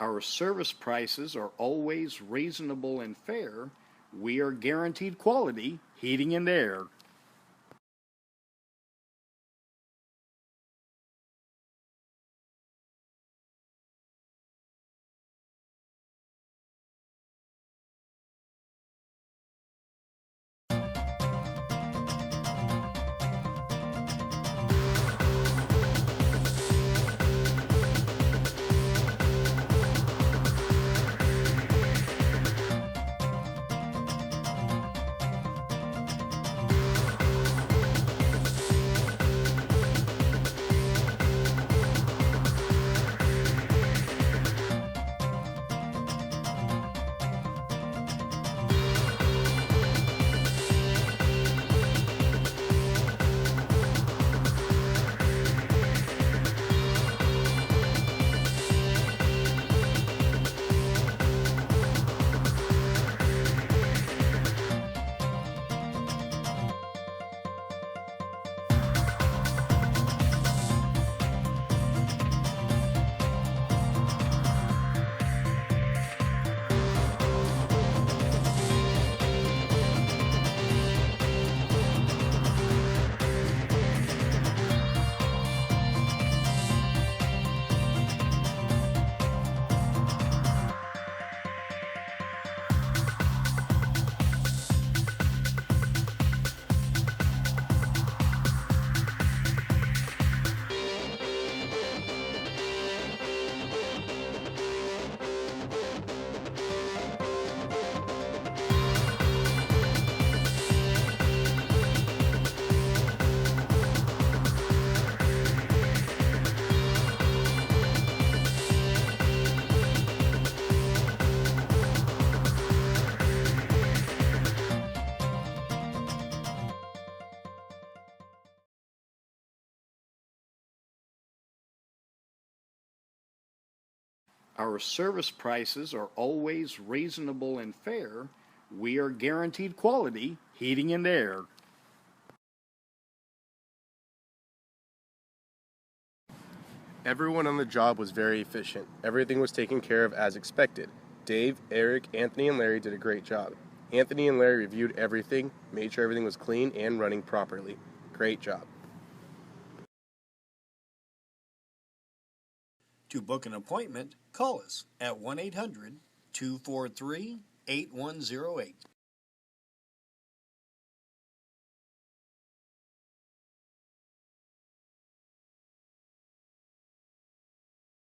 Our service prices are always reasonable and fair. We are guaranteed quality heating and air. Our service prices are always reasonable and fair. We are guaranteed quality heating and air. Everyone on the job was very efficient. Everything was taken care of as expected. Dave, Eric, Anthony, and Larry did a great job. Anthony and Larry reviewed everything, made sure everything was clean and running properly. Great job. To book an appointment, call us at 1-800-243-8108.